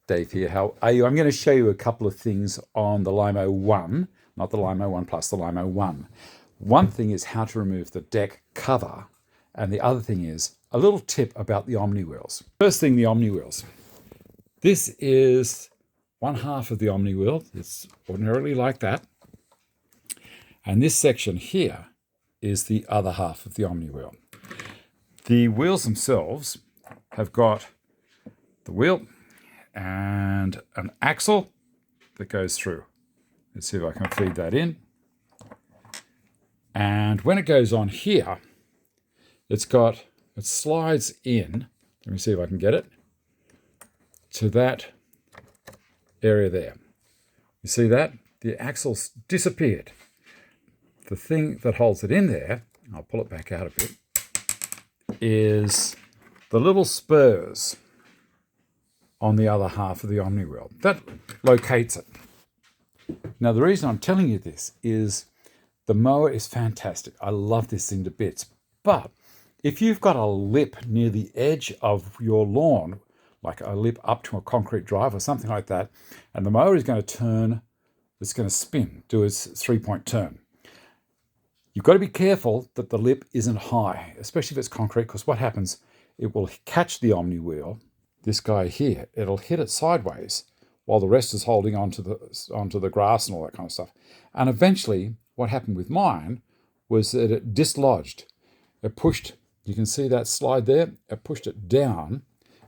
Dave here. How are you? I'm going to show you a couple of things on the Lymow One, not the Lymow One Plus, the Lymow One. One thing is how to remove the deck cover, and the other thing is a little tip about the Omni wheels. First thing, the Omni wheels. This is one half of the Omni wheel. It's ordinarily like that. And this section here is the other half of the Omni wheel. The wheels themselves have got the wheel and an axle that goes through. Let's see if I can feed that in. And when it goes on here, it slides in, let me see if I can get it, to that area there. You see that? The axle's disappeared. The thing that holds it in there, I'll pull it back out a bit, is the little spurs on the other half of the Omni wheel. That locates it. Now, the reason I'm telling you this is the mower is fantastic. I love this thing to bits. But if you've got a lip near the edge of your lawn, like a lip up to a concrete drive or something like that, and the mower is going to turn, it's going to spin, do its three-point turn. You've got to be careful that the lip isn't high, especially if it's concrete, because what happens, it will catch the Omni wheel, this guy here, it'll hit it sideways while the rest is holding onto the grass and all that kind of stuff. And eventually, what happened with mine was that it dislodged. It pushed, you can see that slide there, it pushed it down.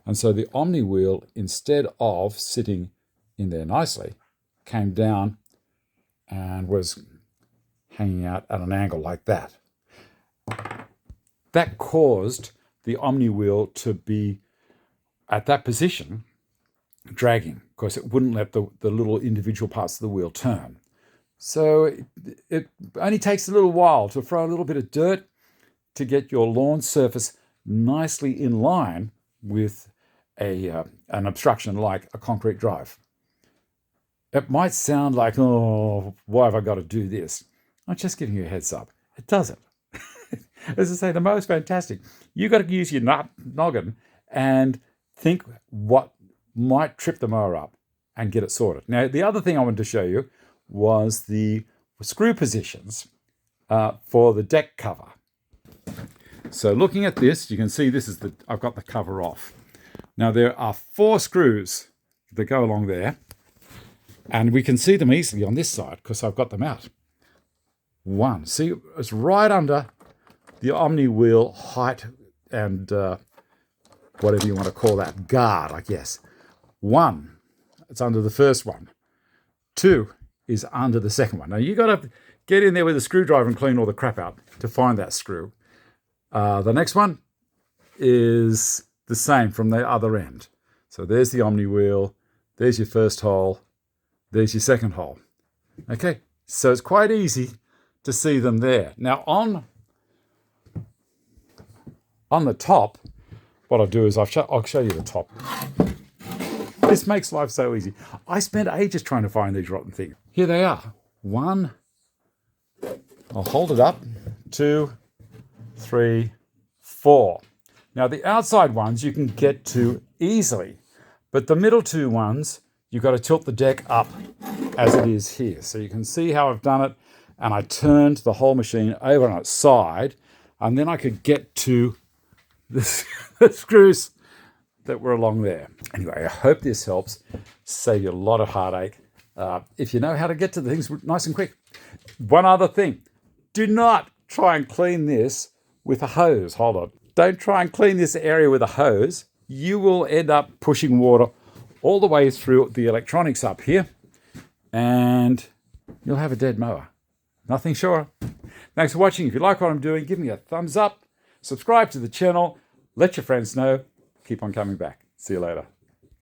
And so the Omni wheel, instead of sitting in there nicely, came down and was hanging out at an angle like that. That caused the Omni wheel to be at that position dragging, because it wouldn't let the little individual parts of the wheel turn. So it only takes a little while to throw a little bit of dirt to get your lawn surface nicely in line with an obstruction like a concrete drive. It might sound like, oh, why have I got to do this? I'm just giving you a heads up. It does it. As I say, the mower's fantastic. You've got to use your noggin and think what might trip the mower up and get it sorted. Now, the other thing I wanted to show you was the screw positions for the deck cover. So looking at this, you can see I've got the cover off. Now, there are 4 screws that go along there, and we can see them easily on this side because I've got them out. 1, see, it's right under the Omni wheel height and whatever you want to call that, guard, I guess. 1, it's under the first one. 2 is under the second one. Now, you got to get in there with a screwdriver and clean all the crap out to find that screw. The next one is the same from the other end. So there's the Omni wheel, there's your first hole, there's your second hole. Okay, so it's quite easy to see them there. Now, on the top, what I'll do is I'll show you the top. This makes life so easy. I spent ages trying to find these rotten things. Here they are. 1, I'll hold it up, 2, 3, 4. Now, the outside ones you can get to easily, but the middle 2 ones, you've got to tilt the deck up as it is here. So you can see how I've done it, and I turned the whole machine over on its side, and then I could get to the screws that were along there. Anyway, I hope this helps save you a lot of heartache if you know how to get to the things nice and quick. One other thing, do not try and clean this with a hose. Hold on. Don't try and clean this area with a hose. You will end up pushing water all the way through the electronics up here, and you'll have a dead mower. Nothing sure. Thanks for watching. If you like what I'm doing, give me a thumbs up, subscribe to the channel, let your friends know. Keep on coming back. See you later.